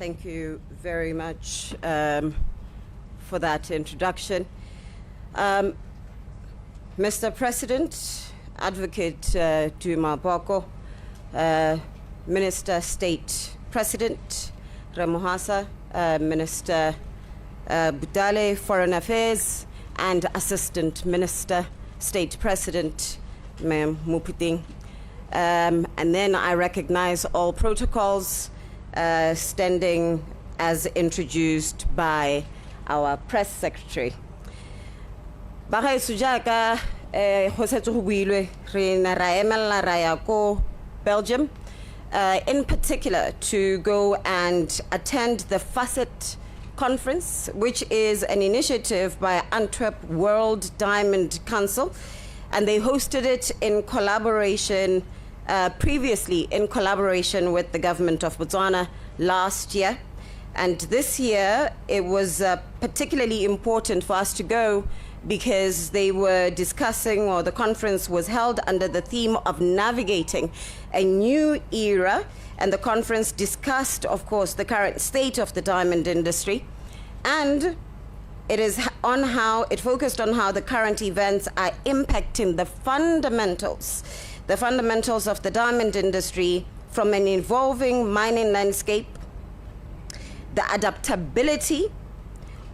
Thank you very much for that introduction. Mr. President, Advocate Duma Boko, Minister State President Ramuhasa, Minister Budale, Foreign Affairs, and Assistant Minister, State President Ma'am Muputing. And then I recognize all protocols standing as introduced by our press secretary. Baga sujaka hosetsu builwe rina raemela rayako Belgium, in particular to go and attend the FACETS conference, which is an initiative by Antwerp World Diamond Council, and they hosted it in collaboration previously in collaboration with the government of Botswana last year. And this year, it was particularly important for us to go because they were discussing, or the conference was held under the theme of navigating a new era. And the conference discussed, of course, the current state of the diamond industry. And it focused on how the current events are impacting the fundamentals of the diamond industry, from an evolving mining landscape, the adaptability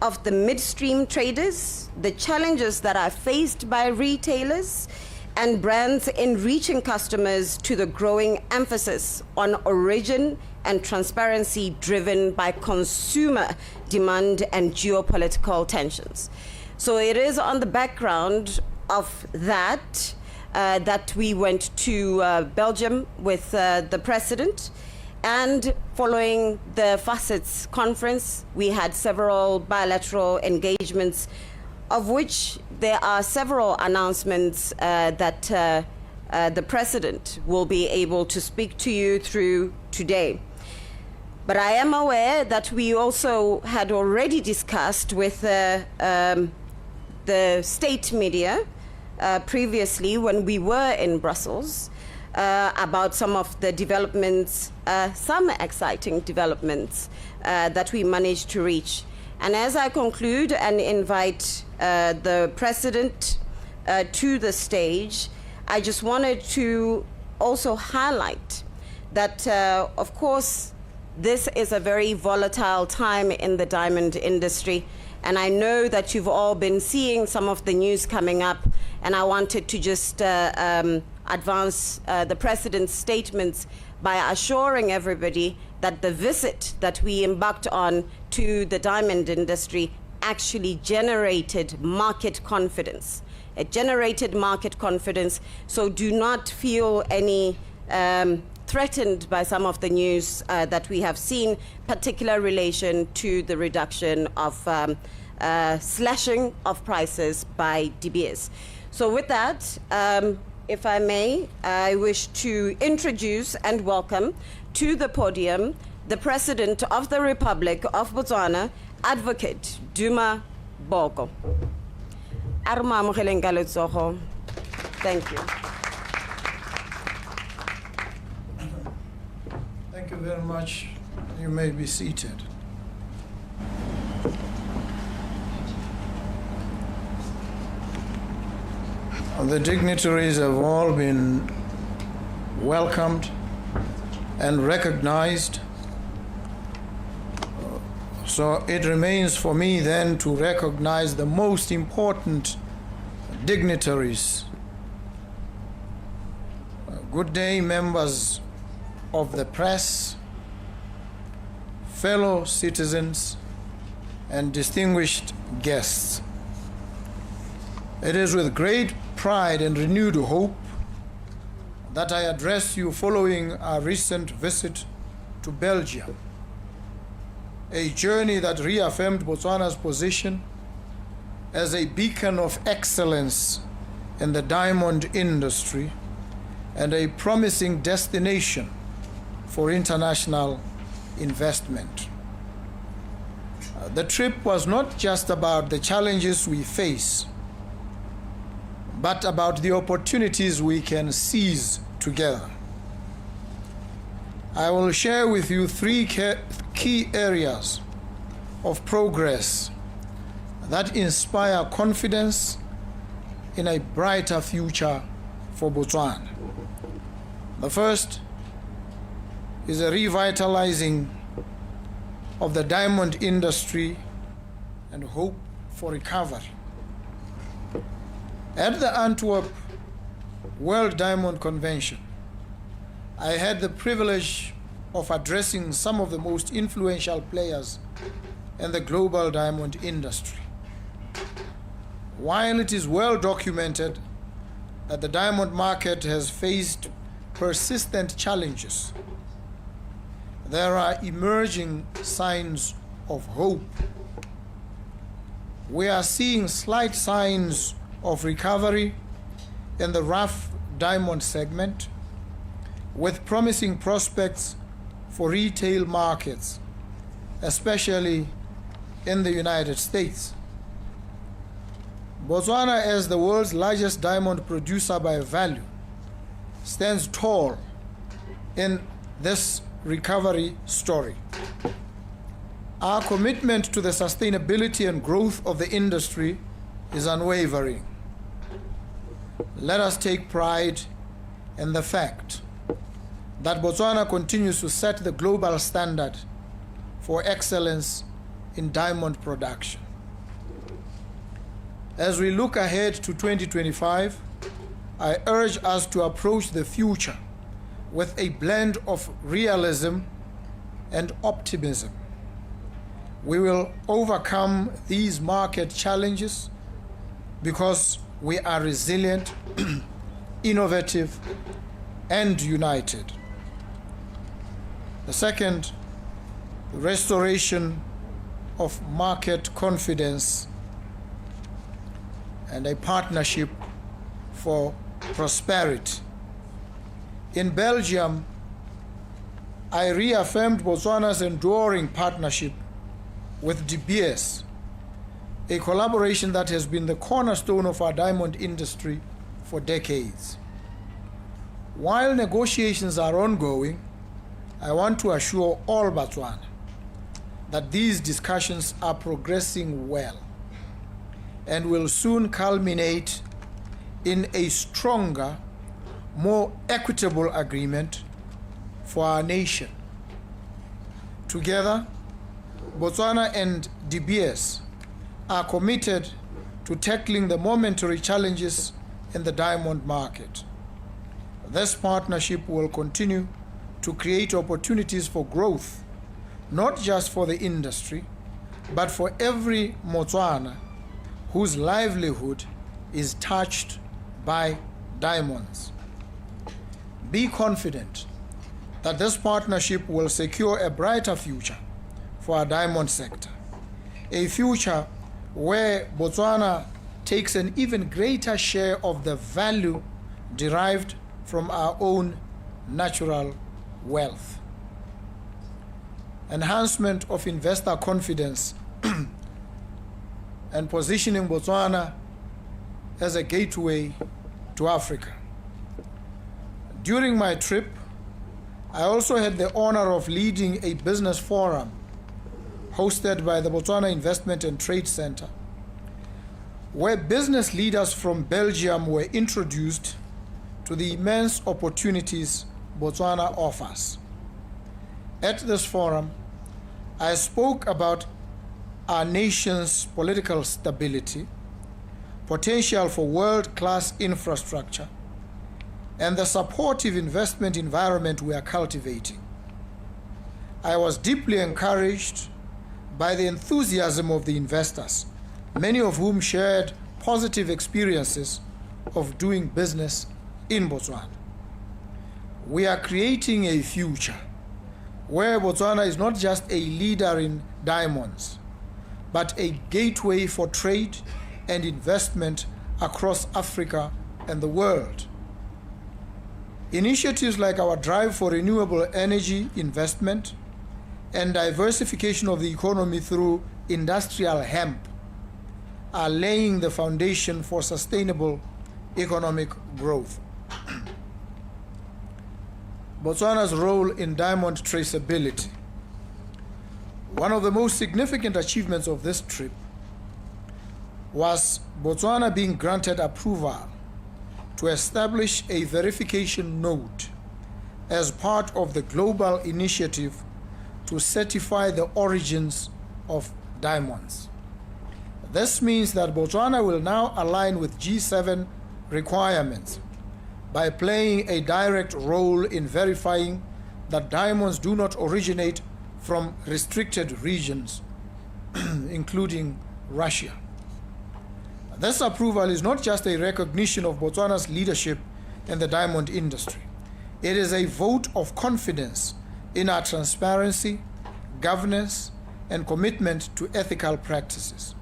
of the midstream traders, the challenges that are faced by retailers and brands in reaching customers, to the growing emphasis on origin and transparency driven by consumer demand and geopolitical tensions. So it is on the background of that that we went to Belgium with the president, and following the FACETS conference, we had several bilateral engagements, of which there are several announcements that the president will be able to speak to you through today. But I am aware that we also had already discussed with the state media previously when we were in Brussels about some of the developments, some exciting developments that we managed to reach. And as I conclude and invite the president to the stage, I just wanted to also highlight that, of course, this is a very volatile time in the diamond industry. And I know that you've all been seeing some of the news coming up, and I wanted to just advance the president's statements by assuring everybody that the visit that we embarked on to the diamond industry actually generated market confidence. It generated market confidence, so do not feel any threatened by some of the news that we have seen, particular relation to the reduction of slashing of prices by De Beers. So with that, if I may, I wish to introduce and welcome to the podium the President of the Republic of Botswana, Advocate Duma Boko. Thank you. Thank you very much. You may be seated. The dignitaries have all been welcomed and recognized. So it remains for me then to recognize the most important dignitaries. Good day, members of the press, fellow citizens, and distinguished guests. It is with great pride and renewed hope that I address you following our recent visit to Belgium, a journey that reaffirmed Botswana's position as a beacon of excellence in the diamond industry and a promising destination for international investment. The trip was not just about the challenges we face, but about the opportunities we can seize together. I will share with you three key areas of progress that inspire confidence in a brighter future for Botswana. The first is a revitalizing of the diamond industry and hope for recovery. At the Antwerp World Diamond Convention, I had the privilege of addressing some of the most influential players in the global diamond industry. While it is well documented that the diamond market has faced persistent challenges, there are emerging signs of hope. We are seeing slight signs of recovery in the rough diamond segment, with promising prospects for retail markets, especially in the United States. Botswana, as the world's largest diamond producer by value, stands tall in this recovery story. Our commitment to the sustainability and growth of the industry is unwavering. Let us take pride in the fact that Botswana continues to set the global standard for excellence in diamond production. As we look ahead to 2025, I urge us to approach the future with a blend of realism and optimism. We will overcome these market challenges because we are resilient, innovative, and united. The second, the restoration of market confidence and a partnership for prosperity. In Belgium, I reaffirmed Botswana's enduring partnership with De Beers, a collaboration that has been the cornerstone of our diamond industry for decades. While negotiations are ongoing, I want to assure all Botswana that these discussions are progressing well and will soon culminate in a stronger, more equitable agreement for our nation. Together, Botswana and De Beers are committed to tackling the momentary challenges in the diamond market. This partnership will continue to create opportunities for growth, not just for the industry, but for every Motswana whose livelihood is touched by diamonds. Be confident that this partnership will secure a brighter future for our diamond sector, a future where Botswana takes an even greater share of the value derived from our own natural wealth. Enhancement of investor confidence and positioning Botswana as a gateway to Africa. During my trip, I also had the honor of leading a business forum hosted by the Botswana Investment and Trade Center, where business leaders from Belgium were introduced to the immense opportunities Botswana offers. At this forum, I spoke about our nation's political stability, potential for world-class infrastructure, and the supportive investment environment we are cultivating. I was deeply encouraged by the enthusiasm of the investors, many of whom shared positive experiences of doing business in Botswana. We are creating a future where Botswana is not just a leader in diamonds, but a gateway for trade and investment across Africa and the world. Initiatives like our drive for renewable energy investment and diversification of the economy through industrial hemp are laying the foundation for sustainable economic growth. Botswana's role in diamond traceability. One of the most significant achievements of this trip was Botswana being granted approval to establish a verification node as part of the global initiative to certify the origins of diamonds. This means that Botswana will now align with G7 requirements by playing a direct role in verifying that diamonds do not originate from restricted regions, including Russia. This approval is not just a recognition of Botswana's leadership in the diamond industry. It is a vote of confidence in our transparency, governance, and commitment to ethical practices.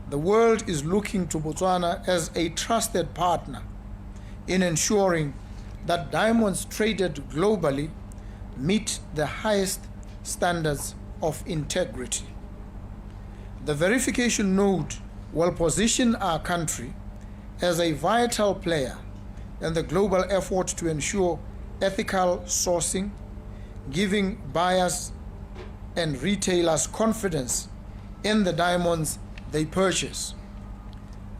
The world is looking to Botswana as a trusted partner in ensuring that diamonds traded globally meet the highest standards of integrity. The verification node will position our country as a vital player in the global effort to ensure ethical sourcing, giving buyers and retailers confidence in the diamonds they purchase.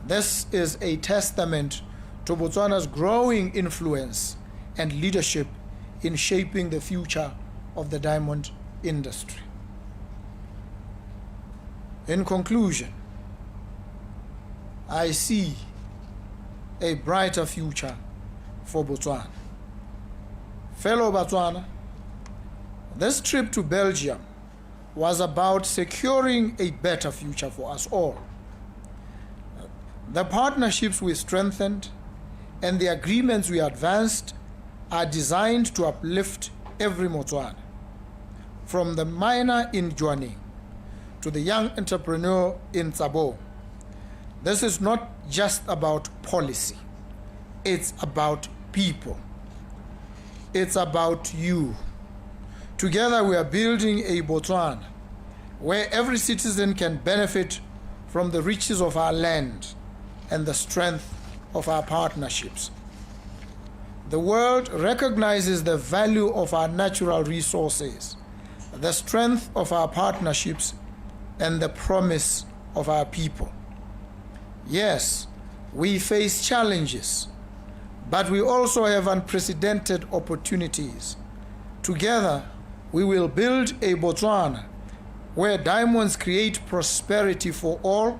This is a testament to Botswana's growing influence and leadership in shaping the future of the diamond industry. In conclusion, I see a brighter future for Botswana. Fellow Botswana, this trip to Belgium was about securing a better future for us all. The partnerships we strengthened and the agreements we advanced are designed to uplift every Botswana, from the miner in Joanning to the young entrepreneur in Tsabo. This is not just about policy, it's about people. It's about you. Together we are building a Botswana where every citizen can benefit from the riches of our land and the strength of our partnerships. The world recognizes the value of our natural resources, the strength of our partnerships, and the promise of our people. Yes, we face challenges, but we also have unprecedented opportunities. Together, we will build a Botswana where diamonds create prosperity for all,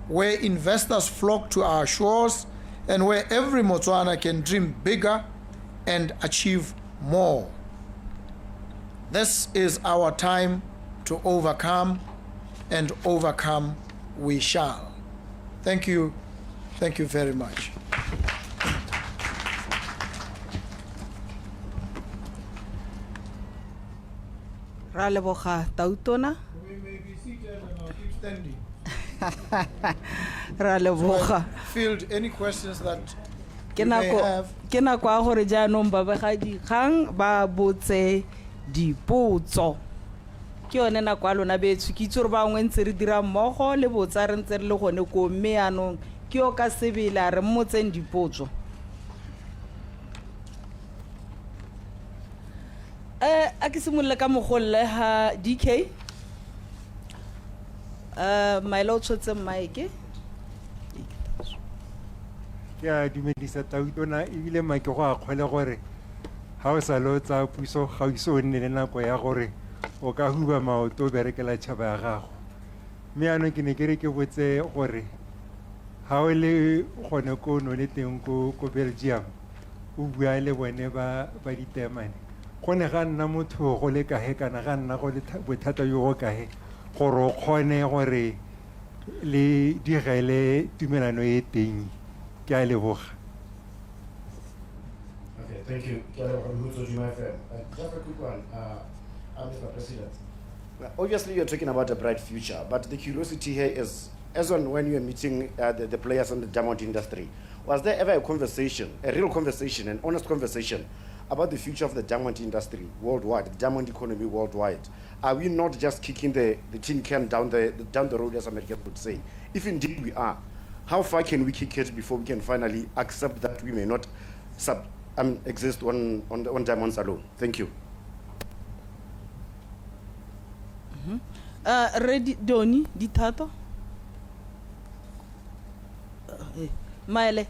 where investors flock to our shores, and where every Botswana can dream bigger and achieve more. This is our time to overcome, and overcome we shall. Thank you. Thank you very much. Ra leboga Tautona. We may be seated and I'll keep standing. Ra leboga. Field any questions that Ke you may nako have. ke nako ya gore jaanong babegadikgang ba botse dipotso. Ke yone nako ya lona betso ke itse gore bangwe ntse re dira mmogo le botsa re ntse re le gone ko mme yaanong ke yo ka sebela re mmotseng dipotso. A ke simolola ka mogolle ha DK. My lord tshotse Mike. Ke a dumedisa Tautona ebile make go a kgwele gore ha o sa lo tsa puso ga o iso nne le nako ya gore o ka huba maoto berekela tšhaba ya gago. Mme ano ke ne ke re ke botse gore ha o le gone ko no le teng ko Belgium o bua le bone ba ditemane go ne ga nna motho go le kahe kana ga nna go le bothata yo go kahe gore o kgone gore le digele tumelano e teng. Ke a leboga. Okay, thank you. Advocate Duma FM. Just a quick one, Mr. President. Well, obviously, you're talking about a bright future, but the curiosity here is, as on when you were meeting the players in the diamond industry, was there ever a conversation, a real conversation, an honest conversation about the future of the diamond industry worldwide, the diamond economy worldwide? Are we not just kicking the tin can down the road, as Americans would say? If indeed we are, how far can we kick it before we can finally accept that we may not exist on diamonds alone? Thank you. Ready Doni Ditato Maele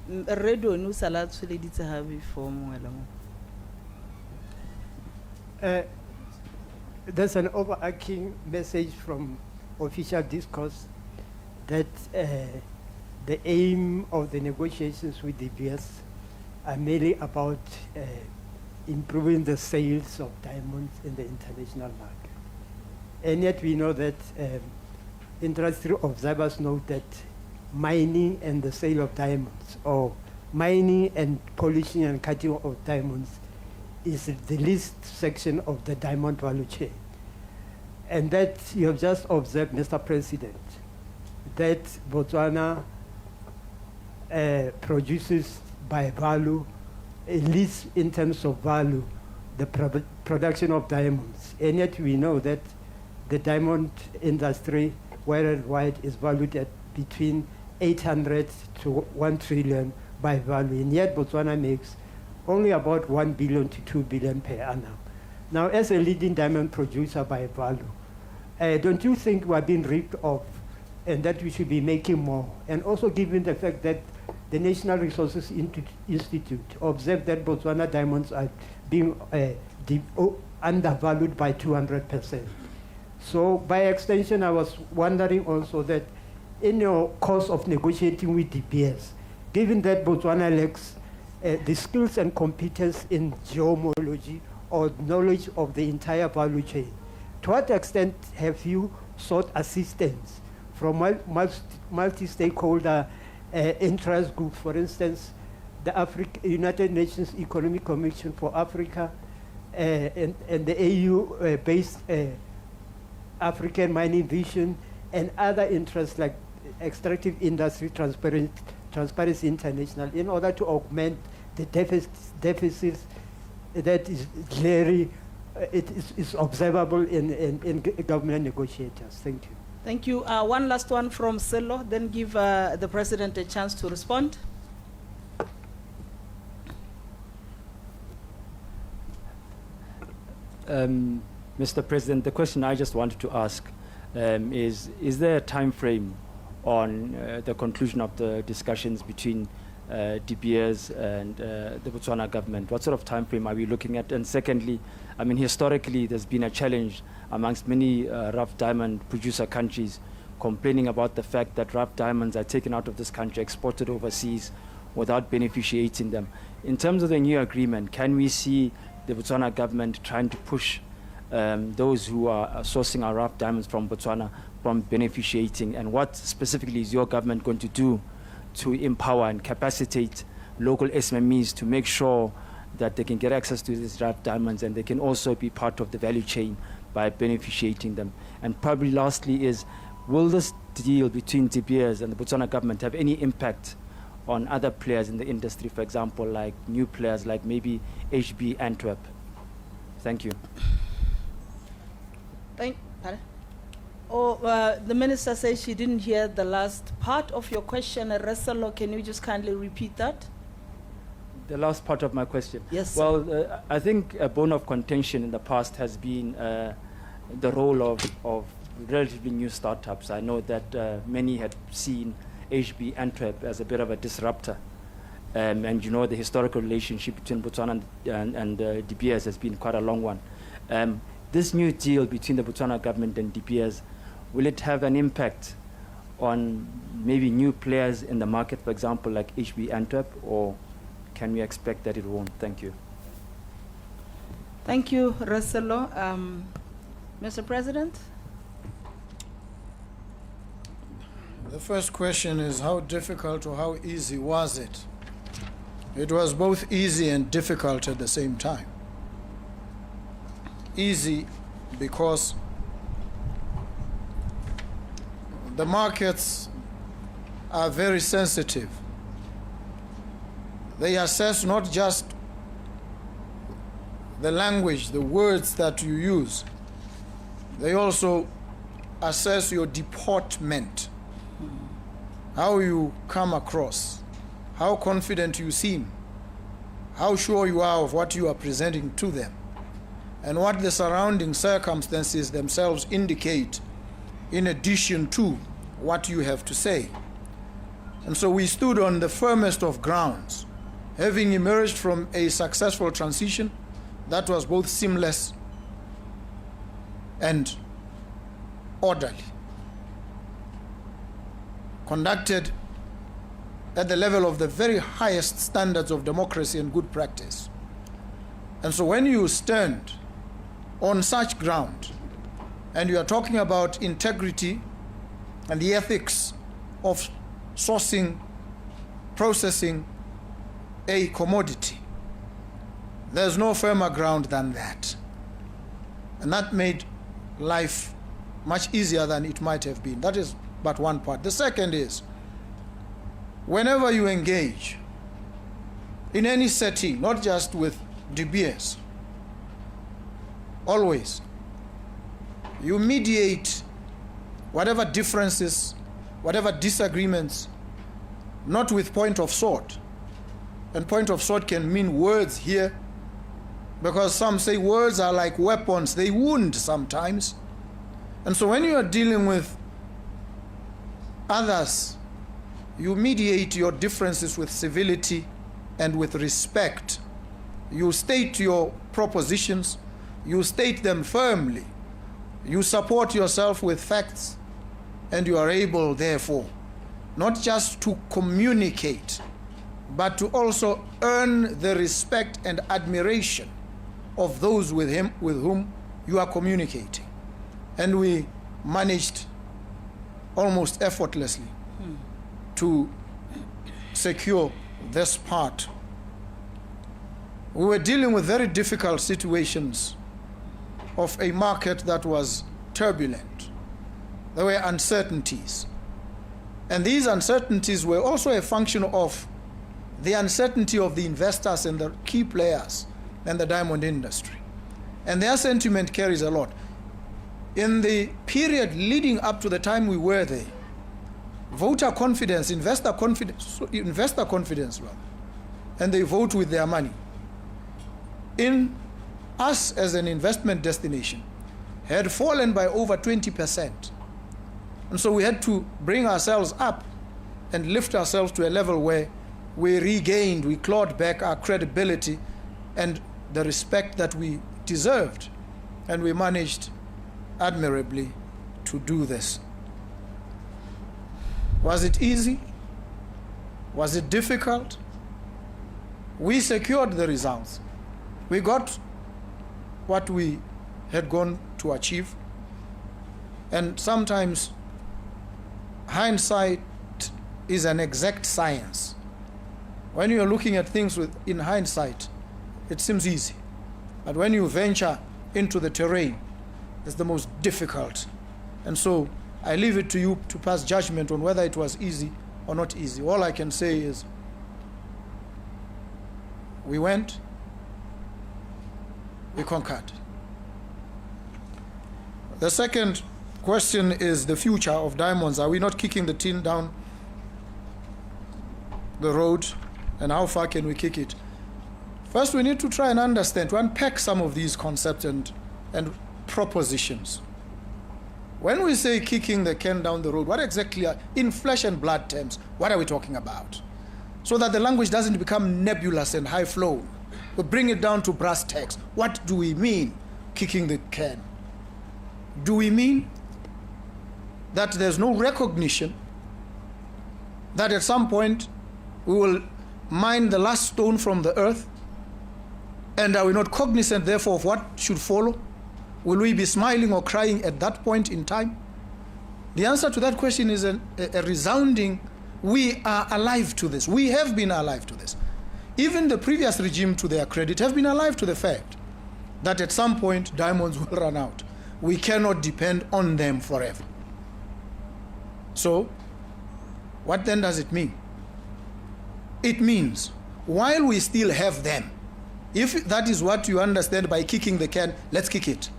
Redoni o sala tsholeditse ha before moela mo. There's an overarching message from official discourse that the aim of the negotiations with the BS are merely about improving the sales of diamonds in the international market. And yet we know that industry observers know that mining and the sale of diamonds, or mining and polishing and cutting of diamonds, is the least section of the diamond value chain. And that you have just observed, Mr. President, that Botswana produces by value, at least in terms of value, the production of diamonds. And yet we know that the diamond industry worldwide is valued at between 800 to 1 trillion by value. And yet Botswana makes only about 1 billion to 2 billion per annum. Now, as a leading diamond producer by value, don't you think we're being ripped off and that we should be making more? And also given the fact that the National Resources Institute observed that Botswana diamonds are being undervalued by 200%. So by extension, I was wondering also that in your course of negotiating with DPS, given that Botswana lacks the skills and competence in geomology or knowledge of the entire value chain, to what extent have you sought assistance from multi-stakeholder interest groups, for instance, the United Nations Economic Commission for Africa and the AU-based African Mining Vision and other interests like Extractive Industry Transparency International, in order to augment the deficits that is clearly is observable in government negotiators. Thank you. Thank you. One last one from Sello, then give the President a chance to respond. Mr. President, the question I just wanted to ask is there a time frame on the conclusion of the discussions between DPS and the Botswana government? What sort of time frame are we looking at? And secondly, I mean, historically, there's been a challenge amongst many rough diamond producer countries complaining about the fact that rough diamonds are taken out of this country, exported overseas without beneficiating them. In terms of the new agreement, can we see the Botswana government trying to push those who are sourcing our rough diamonds from Botswana from beneficiating? And what specifically is your government going to do to empower and capacitate local SMMEs to make sure that they can get access to these rough diamonds and they can also be part of the value chain by beneficiating them? And probably lastly is, will this deal between DPS and the Botswana government have any impact on other players in the industry, for example, like new players like maybe HB Antwerp? Thank you. The minister says she didn't hear the last part of your question. Resalo, can you just kindly repeat that? The last part of my question. Yes. Well, I think a bone of contention in the past has been the role of relatively new startups. I know that many had seen HB Antwerp as a bit of a disruptor. And you know, the historical relationship between Botswana and DPS has been quite a long one. This new deal between the Botswana government and DPS, will it have an impact on maybe new players in the market, for example, like HB Antwerp, or can we expect that it won't? Thank you. Thank you, Resalo. Mr. President? The first question is, how difficult or how easy was it? It was both easy and difficult at the same time. Easy because the markets are very sensitive. They assess not just the language, the words that you use, they also assess your deportment, how you come across, how confident you seem, how sure you are of what you are presenting to them. and what the surrounding circumstances themselves indicate, in addition to what you have to say. And so we stood on the firmest of grounds, having emerged from a successful transition that was both seamless and orderly, conducted at the level of the very highest standards of democracy and good practice. And so when you stand on such ground and you are talking about integrity and the ethics of sourcing, processing a commodity, there's no firmer ground than that. And that made life much easier than it might have been. That is but one part. The second is, whenever you engage in any setting, not just with De Beers, always you mediate whatever differences, whatever disagreements, not with point of sword. And point of sword can mean words here, because some say words are like weapons, they wound sometimes. And so when you are dealing with others, you mediate your differences with civility and with respect. You state your propositions, you state them firmly, you support yourself with facts, and you are able, therefore, not just to communicate, but to also earn the respect and admiration of those with whom you are communicating. And we managed almost effortlessly to secure this part. We were dealing with very difficult situations of a market that was turbulent. There were uncertainties. And these uncertainties were also a function of the uncertainty of the investors and the key players in the diamond industry. And their sentiment carries a lot. In the period leading up to the time we were there, voter confidence, investor confidence, and they vote with their money in us as an investment destination had fallen by over 20%. And so we had to bring ourselves up and lift ourselves to a level where we clawed back our credibility and the respect that we deserved. And we managed admirably to do this. Was it easy? Was it difficult? We secured the results. We got what we had gone to achieve. And sometimes hindsight is an exact science. When you're looking at things in hindsight, it seems easy. But when you venture into the terrain, it's the most difficult. And so I leave it to you to pass judgment on whether it was easy or not easy. All I can say is we went, we conquered. The second question is the future of diamonds. Are we not kicking the tin down the road, and how far can we kick it? First, we need to try and understand, to unpack some of these concepts and propositions. When we say kicking the can down the road, what exactly in flesh and blood terms, what are we talking about? So that the language doesn't become nebulous and high-flown. We bring it down to brass tacks. What do we mean, kicking the can? Do we mean that there's no recognition that at some point we will mine the last stone from the earth? And are we not cognizant, therefore, of what should follow? Will we be smiling or crying at that point in time? The answer to that question is a resounding, we are alive to this. We have been alive to this. Even the previous regime, to their credit, have been alive to the fact that at some point diamonds will run out. We cannot depend on them forever. So, what then does it mean? It means, while we still have them, if that is what you understand by kicking the can, let's kick it.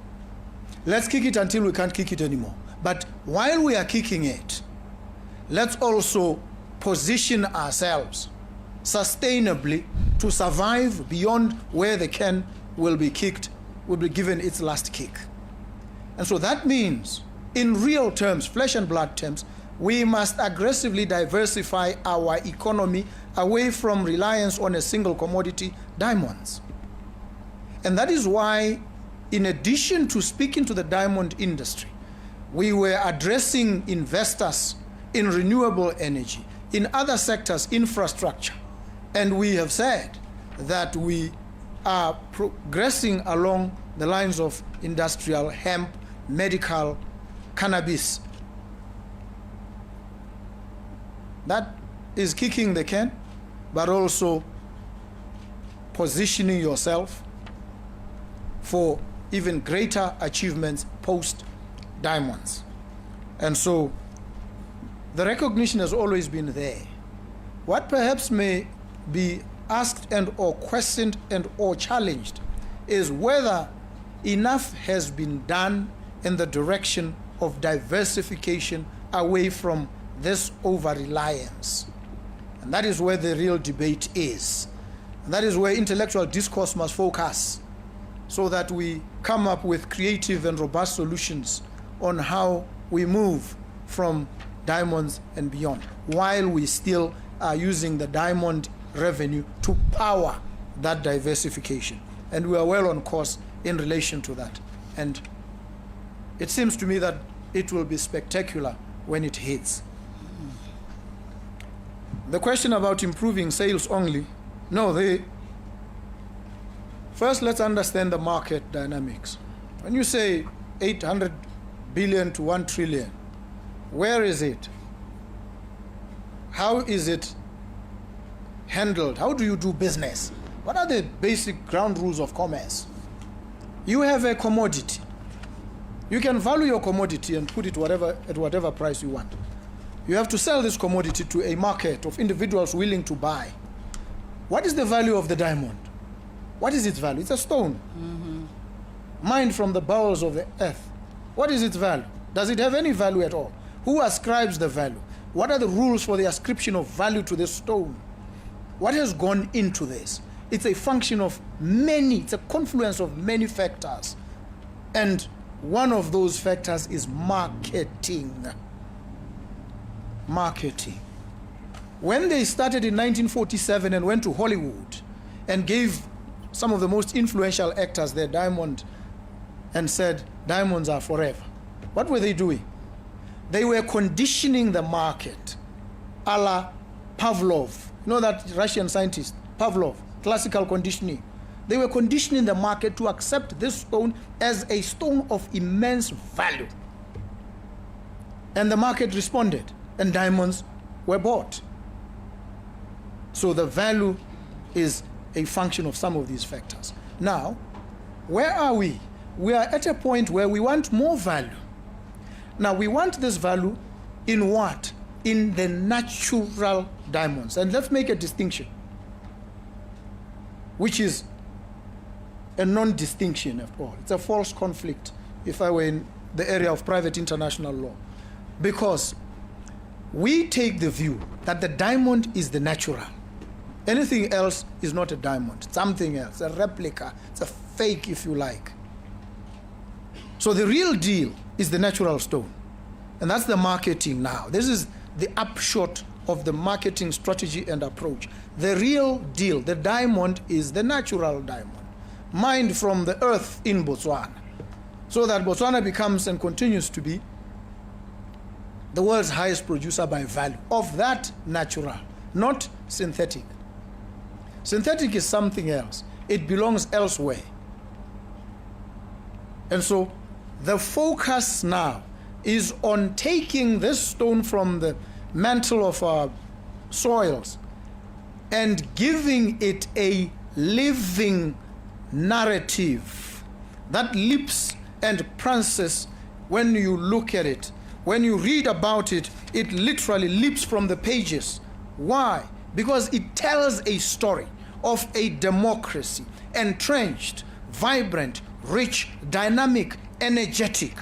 Let's kick it until we can't kick it anymore. But while we are kicking it, let's also position ourselves sustainably to survive beyond where the can will be kicked will be given its last kick. And so that means, in real terms, flesh and blood terms, we must aggressively diversify our economy away from reliance on a single commodity, diamonds. And that is why, in addition to speaking to the diamond industry, we were addressing investors in renewable energy, in other sectors, infrastructure. And we have said that we are progressing along the lines of industrial, hemp, medical, cannabis. That is kicking the can, but also positioning yourself for even greater achievements post diamonds. And so the recognition has always been there. What perhaps may be asked and or questioned and or challenged is whether enough has been done in the direction of diversification away from this over-reliance. And that is where the real debate is. And that is where intellectual discourse must focus, so that we come up with creative and robust solutions on how we move from diamonds and beyond, while we still are using the diamond revenue to power that diversification. And we are well on course in relation to that. And it seems to me that it will be spectacular when it hits. The question about improving sales only, no, first let's understand the market dynamics. When you say 800 billion to 1 trillion, where is it? How is it handled? How do you do business? What are the basic ground rules of commerce? You have a commodity. You can value your commodity and put it at whatever price you want. You have to sell this commodity to a market of individuals willing to buy. What is the value of the diamond? What is its value? It's a stone. Mined from the bowels of the earth. What is its value? Does it have any value at all? Who ascribes the value? What are the rules for the ascription of value to this stone? What has gone into this? It's a function of many, it's a confluence of many factors. And one of those factors is marketing. Marketing. When they started in 1947 and went to Hollywood and gave some of the most influential actors their diamond and said, diamonds are forever, what were they doing? They were conditioning the market, a la Pavlov. You know that Russian scientist, Pavlov, classical conditioning. They were conditioning the market to accept this stone as a stone of immense value. And the market responded, and diamonds were bought. So the value is a function of some of these factors. Now, where are we? We are at a point where we want more value. Now, we want this value in what? In the natural diamonds. And let's make a distinction, which is a non-distinction after all. It's a false conflict if I were in the area of private international law. Because we take the view that the diamond is the natural. Anything else is not a diamond, something else, a replica, it's a fake if you like. So the real deal is the natural stone. And that's the marketing now. This is the upshot of the marketing strategy and approach. The real deal, the diamond, is the natural diamond, mined from the earth in Botswana, so that Botswana becomes and continues to be the world's highest producer by value of that natural, not synthetic. Synthetic is something else. It belongs elsewhere. And so the focus now is on taking this stone from the mantle of our soils and giving it a living narrative that leaps and prances when you look at it. When you read about it, it literally leaps from the pages. Why? Because it tells a story of a democracy, entrenched, vibrant, rich, dynamic, energetic.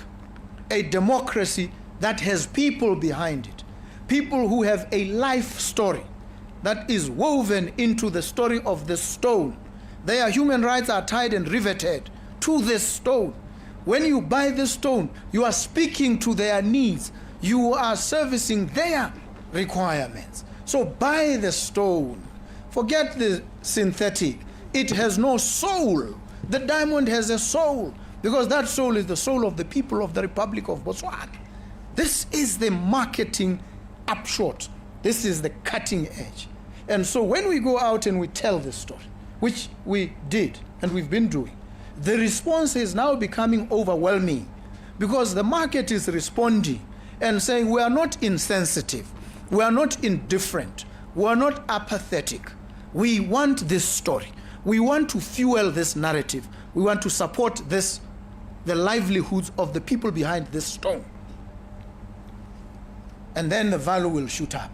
A democracy that has people behind it. People who have a life story that is woven into the story of the stone. Their human rights are tied and riveted to to this stone. When you buy this stone, you are speaking to their needs. You are servicing their requirements. So buy the stone. Forget the synthetic. It has no soul. The diamond has a soul, because that soul is the soul of the people of the Republic of Botswana. This is the marketing upshot. This is the cutting edge. And so when we go out and we tell this story, which we did and we've been doing, the response is now becoming overwhelming, because the market is responding and saying we are not insensitive, we are not indifferent, we are not apathetic. We want this story. We want to fuel this narrative. We want to support this, the livelihoods of the people behind this stone. And then the value will shoot up.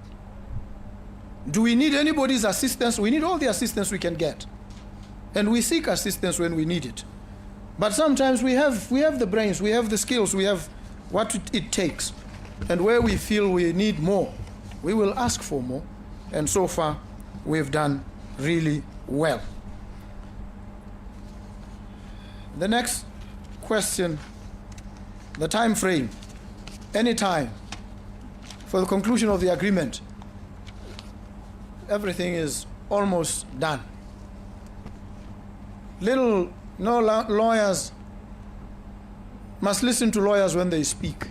Do we need anybody's assistance? We need all the assistance we can get. And we seek assistance when we need it. But sometimes we have the brains, we have the skills, we have what it takes. And where we feel we need more, we will ask for more. And so far, we've done really well. The next question, the time frame, any time for the conclusion of the agreement. Everything is almost done. Lawyers must listen to lawyers when they speak.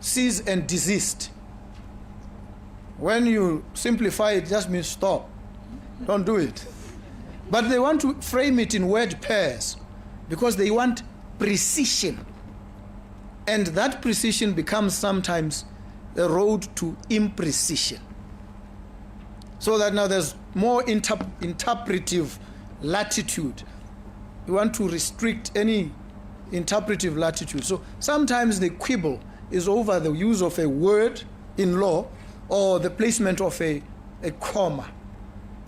Cease and desist. When you simplify it, just means stop. Don't do it. But they want to frame it in word pairs because they want precision. And that precision becomes sometimes a road to imprecision. So that now there's more interpretive latitude. You want to restrict any interpretive latitude. So sometimes the quibble is over the use of a word in law or the placement of a comma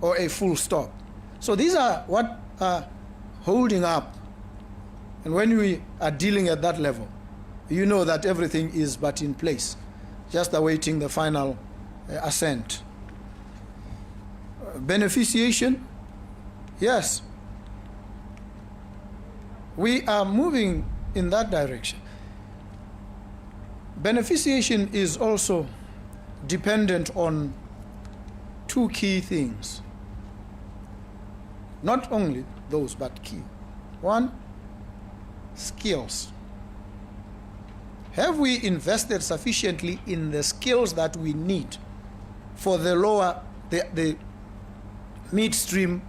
or a full stop. So these are what are holding up. And when we are dealing at that level, you know that everything is but in place, just awaiting the final assent. Beneficiation, yes. We are moving in that direction. Beneficiation is also dependent on two key things. Not only those, but key. One, skills. Have we invested sufficiently in the skills that we need for the lower, the midstream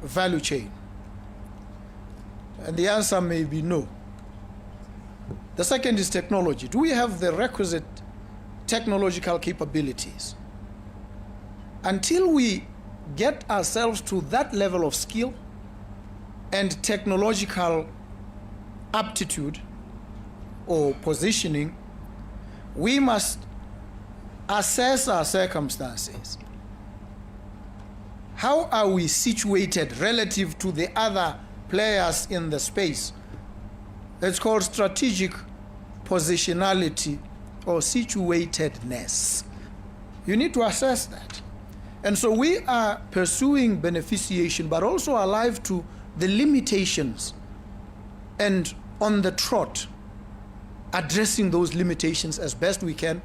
value chain? And the answer may be no. The second is technology. Do we have the requisite technological capabilities? Until we get ourselves to that level of skill and technological aptitude or positioning, we must assess our circumstances. How are we situated relative to the other players in the space? It's called strategic positionality or situatedness. You need to assess that. And so we are pursuing beneficiation, but also alive to the limitations and on the trot, addressing those limitations as best we can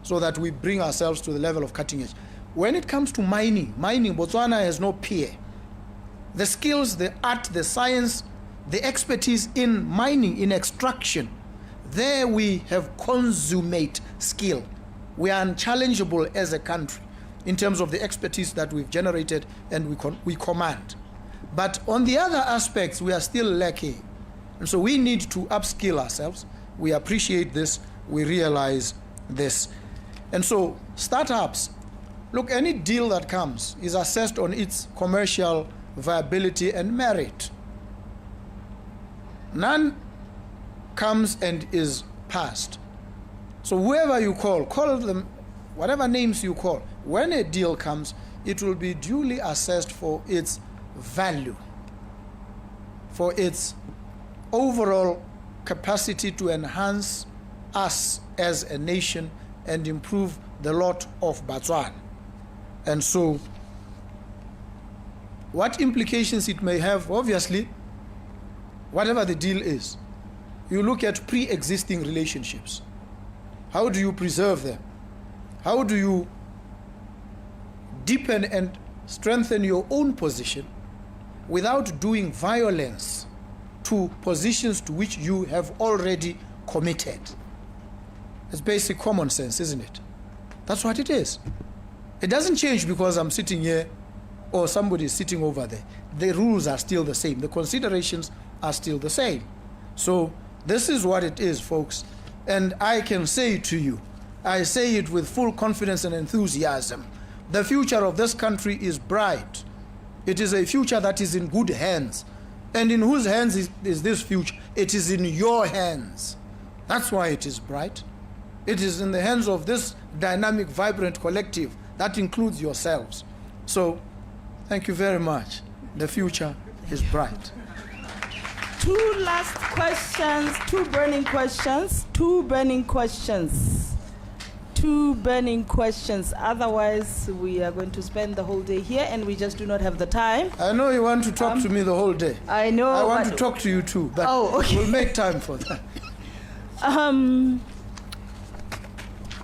so that we bring ourselves to the level of cutting edge. When it comes to mining, Botswana has no peer. The skills, the art, the science, the expertise in mining, in extraction, there we have consummate skill. We are unchallengeable as a country in terms of the expertise that we've generated and we command. But on the other aspects, we are still lacking. And so we need to upskill ourselves. We appreciate this. We realize this. And so startups, look, any deal that comes is assessed on its commercial viability and merit. None comes and is passed. So whoever you call them, whatever names you call, when a deal comes, it will be duly assessed for its value, for its overall capacity to enhance us as a nation and improve the lot of Botswana. And so what implications it may have, obviously, whatever the deal is, you look at pre-existing relationships. How do you preserve them? How do you deepen and strengthen your own position without doing violence to positions to which you have already committed? It's basic common sense, isn't it? That's what it is. It doesn't change because I'm sitting here or somebody is sitting over there. The rules are still the same. The considerations are still the same. So this is what it is, folks. And I can say to you, I say it with full confidence and enthusiasm, the future of this country is bright. It is a future that is in good hands. And in whose hands is this future? It is in your hands. That's why it is bright. It is in the hands of this dynamic, vibrant collective that includes yourselves. So, thank you very much. The future is bright. Two last questions, two burning questions. Otherwise, we are going to spend the whole day here and we just do not have the time. I know you want to talk to me the whole day. I know. I want to talk to you too, but we'll make time for that.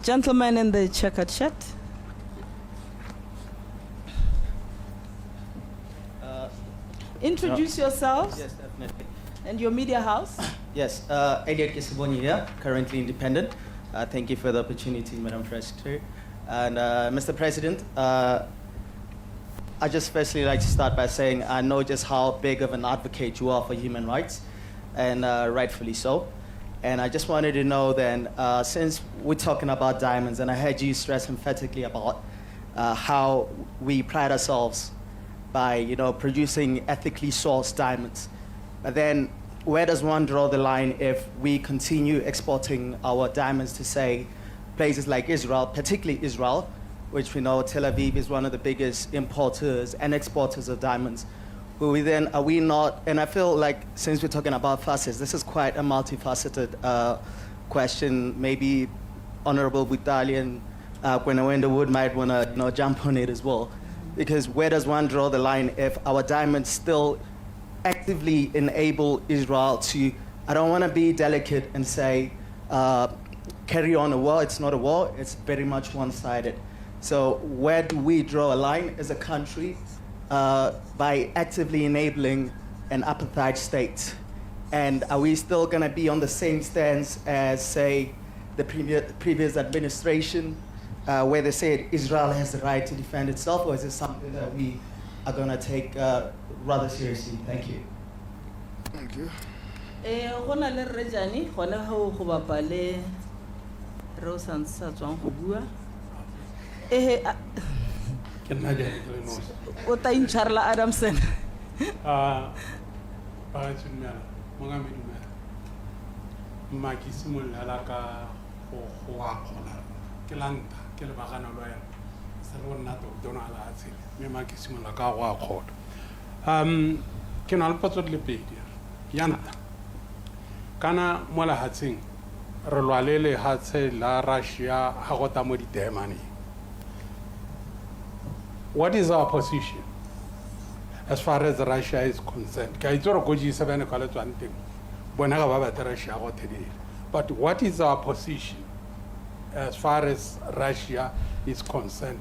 Gentlemen in the checkered shirt. Introduce yourselves. Yes, definitely. And your media house. Yes, Elliot Kisibonyi here, currently independent. Thank you for the opportunity, Madam Secretary. And Mr. President, I just firstly like to start by saying I know just how big of an advocate you are for human rights, and rightfully so. And I just wanted to know then, since we're talking about diamonds, and I heard you stress emphatically about how we pride ourselves by producing ethically sourced diamonds. But then where does one draw the line if we continue exporting our diamonds to, say, places like Israel, particularly Israel, which we know Tel Aviv is one of the biggest importers and exporters of diamonds? Are we not, and I feel like since we're talking about facets, this is quite a multifaceted question. Maybe Honorable Butali and Gwenawenda Wood might want to jump on it as well. Because where does one draw the line if our diamonds still actively enable Israel to, I don't want to be delicate and say, carry on a war? It's not a war, it's very much one-sided. So where do we draw a line as a country by actively enabling an apartheid state? And are we still going to be on the same stance as, say, the previous administration, where they said Israel has the right to defend itself, or is it something that we are going to take rather seriously? Thank you. Thank you. Gona le Rejani, gona ho go bapa le Rosan sa tswang go bua. Ke nna ja le no. O ta Incharla Adamson. Ba tshumela monga medumela. Mma ke simolla ka go wa khona. Ke lanta ke le bagana lo ya. Sa le nna to dona la tsile. Me ma ke simolla ka go wa khona. Ke na le potso le pedi. Yanta. Kana mola hatsing re lwalele hatse la Russia ha go ta mo di temane. What is our position as far as Russia is concerned? But what is our position as far as Russia is concerned?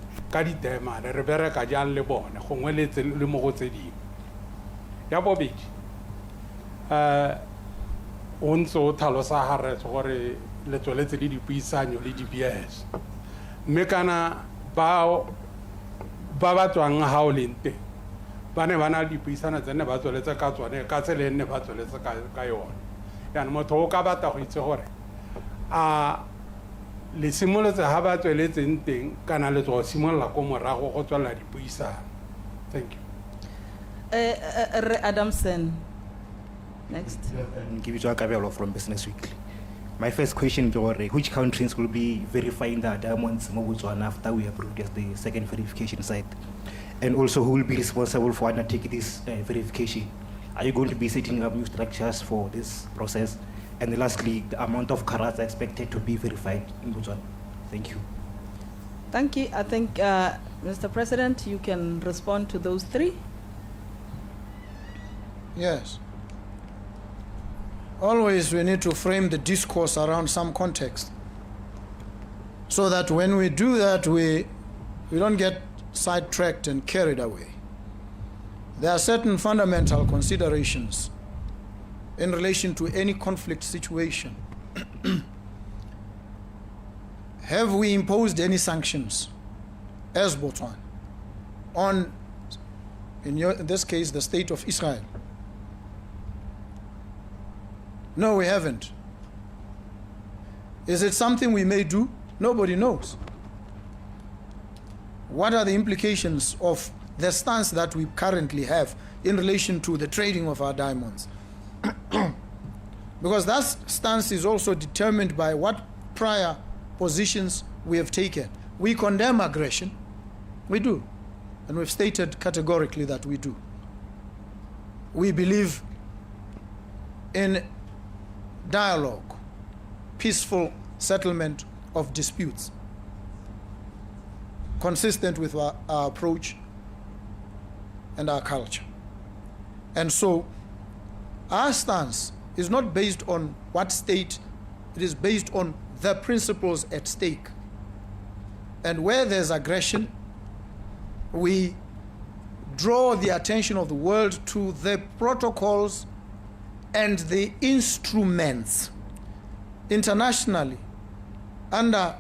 Onso thalosa hare gore le tsweletse le dipuisanyo le DPS mme kana ba tswang ha o lente ba ne bana dipuisana tsene ba tsweletse ka tsone ka tsele nne ba tsweletse ka yona yana motho o ka batla go itse gore a le simoletse ha ba tsweletseng teng kana le tswa simolla ko morago go tswela dipuisana. Thank you. Adamson. Next. Give it to Akabelo from Business Weekly. My first question is which countries will be verifying the diamonds in Botswana after we approved as the second verification site? And also who will be responsible for undertaking this verification? Are you going to be setting up new structures for this process? And lastly, the amount of carats expected to be verified in Botswana. Thank you. Thank you. I think, Mr. President, you can respond to those three. Yes. Always we need to frame the discourse around some context, so that when we do that, we don't get sidetracked and carried away. There are certain fundamental considerations in relation to any conflict situation. Have we imposed any sanctions as Botswana on, in this case, the state of Israel? No, we haven't. Is it something we may do? Nobody knows. What are the implications of the stance that we currently have in relation to the trading of our diamonds? Because that stance is also determined by what prior positions we have taken. We condemn aggression. We do. And we've stated categorically that we do. We believe in dialogue, peaceful settlement of disputes, consistent with our approach and our culture. And so our stance is not based on what state, it is based on the principles at stake. And where there's aggression, we draw the attention of the world to the protocols and the instruments internationally, under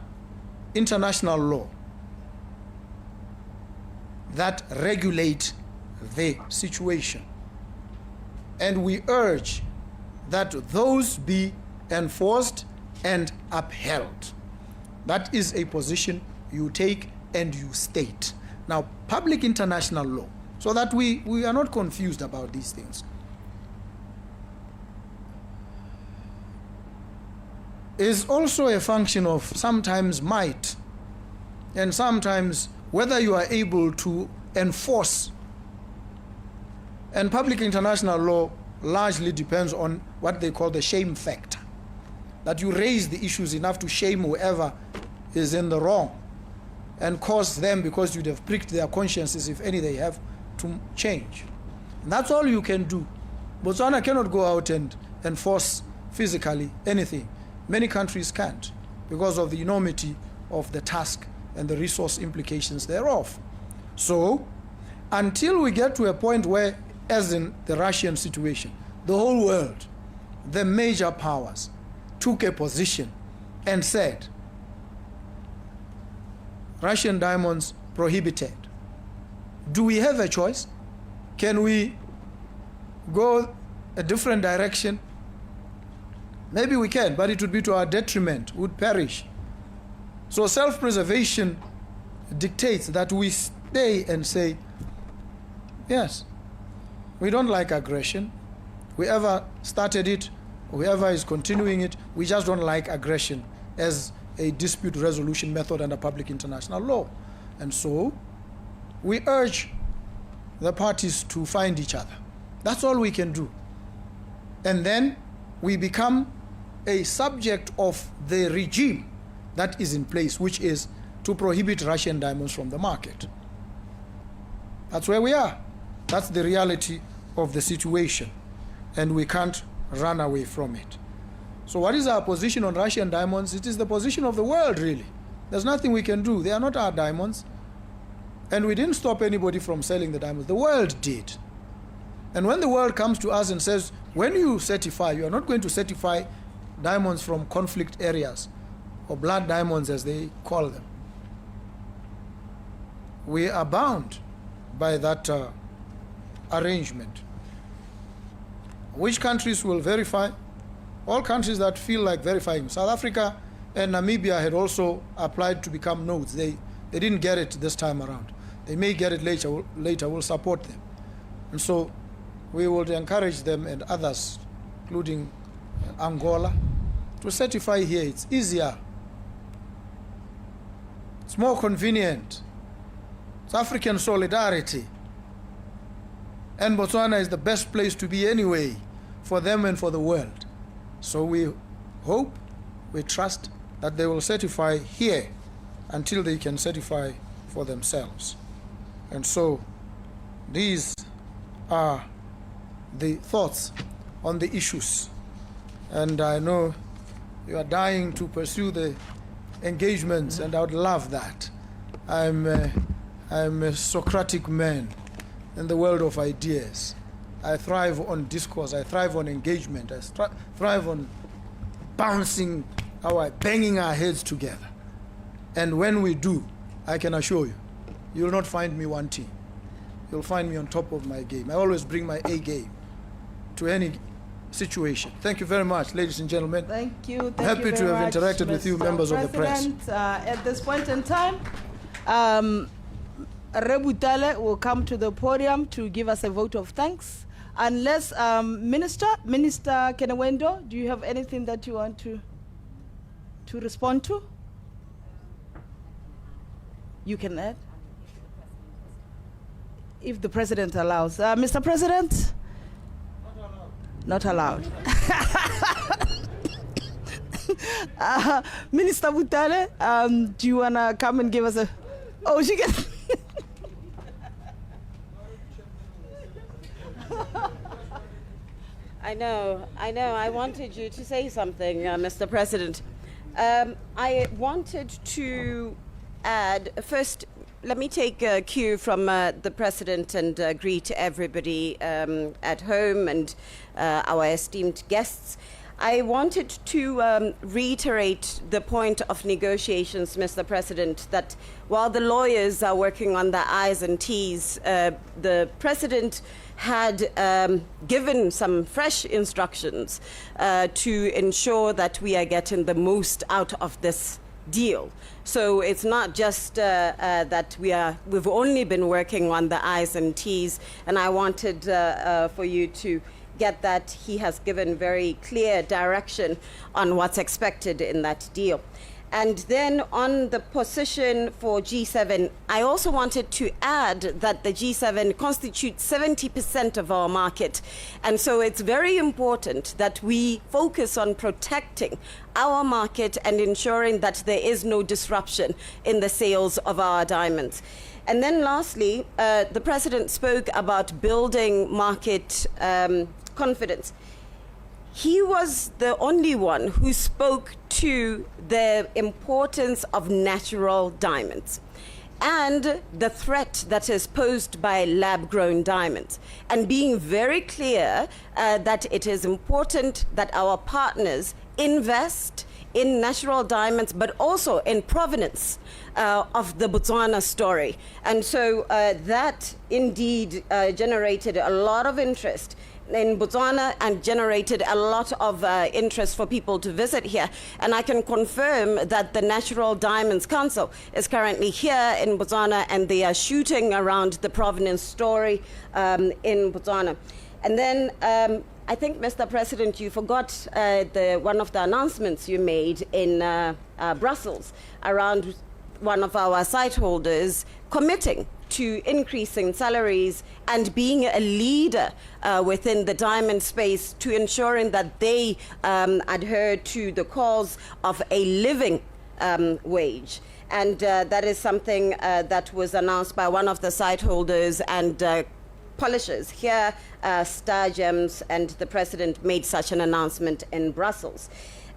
international law, that regulate the situation. And we urge that those be enforced and upheld. That is a position you take and you state. Now, public international law, so that we are not confused about these things, is also a function of sometimes might and sometimes whether you are able to enforce. And public international law largely depends on what they call the shame factor, that you raise the issues enough to shame whoever is in the wrong and cause them, because you'd have pricked their consciences, if any they have, to change. And that's all you can do. Botswana cannot go out and enforce physically anything. Many countries can't, because of the enormity of the task and the resource implications thereof. So, until we get to a point where, as in the Russian situation, the whole world, the major powers, took a position and said, Russian diamonds prohibited. Do we have a choice? Can we go a different direction? Maybe we can, but it would be to our detriment, would perish. So self-preservation dictates that we stay and say, yes, we don't like aggression. Whoever started it, whoever is continuing it, we just don't like aggression as a dispute resolution method under public international law. And so we urge the parties to find each other. That's all we can do. And then we become a subject of the regime that is in place, which is to prohibit Russian diamonds from the market. That's where we are. That's the reality of the situation, and we can't run away from it. So what is our position on Russian diamonds? It is the position of the world, really. There's nothing we can do. They are not our diamonds, and we didn't stop anybody from selling the diamonds. The world did. And when the world comes to us and says, when you certify, you are not going to certify diamonds from conflict areas, or blood diamonds as they call them, we are bound by that arrangement. Which countries will verify? All countries that feel like verifying. South Africa and Namibia had also applied to become nodes. They didn't get it this time around. They may get it later. We'll support them. And so we will encourage them and others, including Angola, to certify here. It's easier. It's more convenient. It's African solidarity. And Botswana is the best place to be anyway, for them and for the world. So we hope, we trust that they will certify here until they can certify for themselves. And so these are the thoughts on the issues. And I know you are dying to pursue the engagements, and I would love that. I'm a Socratic man in the world of ideas. I thrive on discourse, I thrive on engagement, I thrive on banging our heads together. And when we do, I can assure you, you'll not find me wanting. You'll find me on top of my game. I always bring my A game to any situation. Thank you very much, ladies and gentlemen. Thank you. Thank Happy you to very have much, interacted with you, Mr. members of the press. President. At this point in time, Rebutale will come to the podium to give us a vote of thanks. Unless, Minister Kenewendo, do you have anything that you want to respond to? You can add. If the President allows. Mr. President? Not allowed. Minister Butale, do you want to come and give us a... Oh, she can... I know. I wanted you to say something, Mr. President. I wanted to add, first, let me take a cue from the President and greet everybody at home and our esteemed guests. I wanted to reiterate the point of negotiations, Mr. President, that while the lawyers are working on the I's and T's, the President had given some fresh instructions to ensure that we are getting the most out of this deal. So it's not just that we've only been working on the I's and T's, and I wanted for you to get that he has given very clear direction on what's expected in that deal. And then on the position for G7, I also wanted to add that the G7 constitutes 70% of our market. And so it's very important that we focus on protecting our market and ensuring that there is no disruption in the sales of our diamonds. And then lastly, the President spoke about building market confidence. He was the only one who spoke to the importance of natural diamonds and the threat that is posed by lab-grown diamonds, and being very clear that it is important that our partners invest in natural diamonds, but also in provenance of the Botswana story. And so that indeed generated a lot of interest in Botswana and generated a lot of interest for people to visit here. And I can confirm that the Natural Diamonds Council is currently here in Botswana, and they are shooting around the provenance story in Botswana. And then I think, Mr. President, you forgot one of the announcements you made in Brussels around one of our site holders committing to increasing salaries and being a leader within the diamond space to ensuring that they adhere to the cause of a living wage. And that is something that was announced by one of the site holders and polishers here, Star Gems, and the President made such an announcement in Brussels.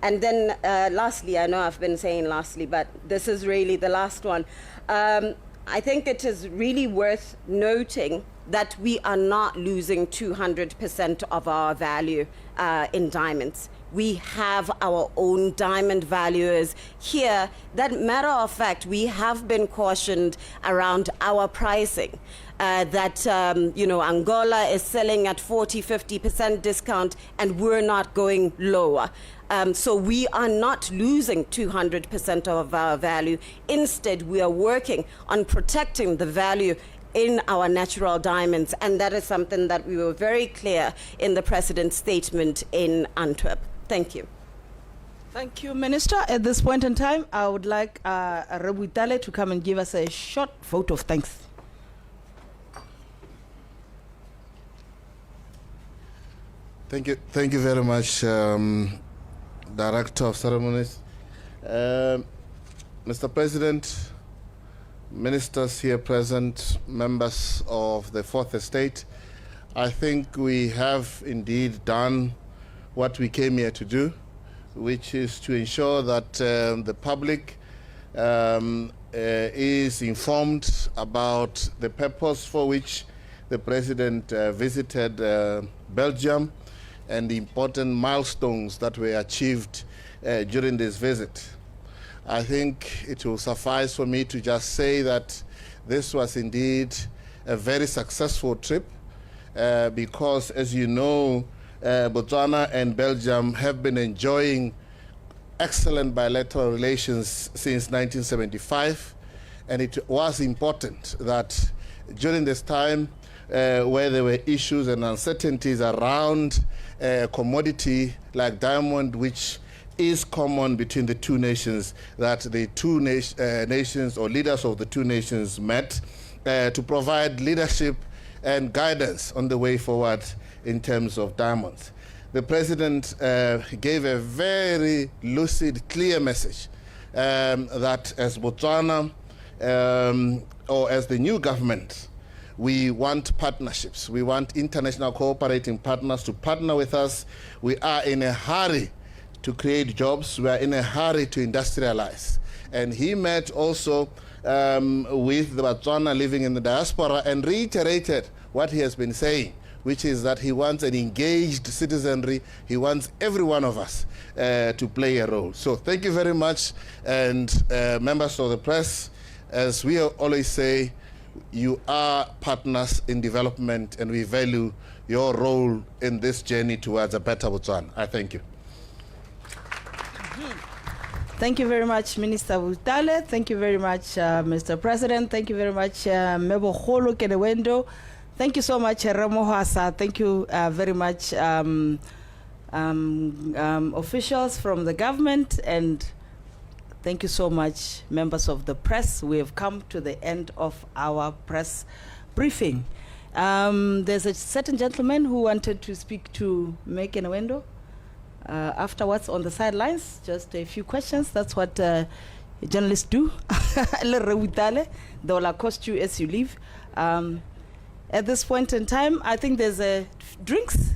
And then lastly, I know I've been saying lastly, but this is really the last one. I think it is really worth noting that we are not losing 200% of our value in diamonds. We have our own diamond valuers here. That matter of fact, we have been cautioned around our pricing. That Angola is selling at 40-50% discount and we're not going lower. So we are not losing 200% of our value. Instead, we are working on protecting the value in our natural diamonds, and that is something that we were very clear in the President's statement in Antwerp. Thank you. Thank you, Minister. At this point in time, I would like Rebutale to come and give us a short vote of thanks. Thank you very much, Director of Ceremonies. Mr. President, ministers here present, members of the Fourth Estate, I think we have indeed done what we came here to do, which is to ensure that the public is informed about the purpose for which the President visited Belgium and the important milestones that were achieved during this visit. I think it will suffice for me to just say that this was indeed a very successful trip because, as you know, Botswana and Belgium have been enjoying excellent bilateral relations since 1975, and it was important that during this time where there were issues and uncertainties around a commodity like diamond, which is common between the two nations, that the two nations or leaders of the two nations met to provide leadership and guidance on the way forward in terms of diamonds. The President gave a very lucid, clear message that as Botswana or as the new government, we want partnerships. We want international cooperating partners to partner with us. We are in a hurry to create jobs. We are in a hurry to industrialize. And he met also with the Botswana living in the diaspora and reiterated what he has been saying, which is that he wants an engaged citizenry. He wants every one of us to play a role. So thank you very much. And members of the press, as we always say, you are partners in development, and we value your role in this journey towards a better Botswana. I thank you. Thank you very much, Minister Butale. Thank you very much, Mr. President. Thank you very much, Mebo Kholo Kedewendo. Thank you so much, Ramohasa. Thank you very much, officials from the government, and thank you so much, members of the press. We have come to the end of our press briefing. There's a certain gentleman who wanted to speak to Mek Enwendo. Afterwards, on the sidelines, just a few questions. That's what journalists do. They will accost you as you leave. At this point in time, I think there's drinks.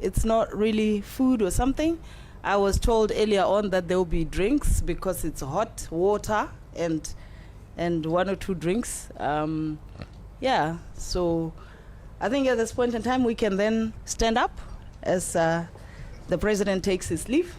It's not really food or something. I was told earlier on that there will be drinks because it's hot water and one or two drinks. Yeah, so I think at this point in time we can then stand up as the President takes his leave.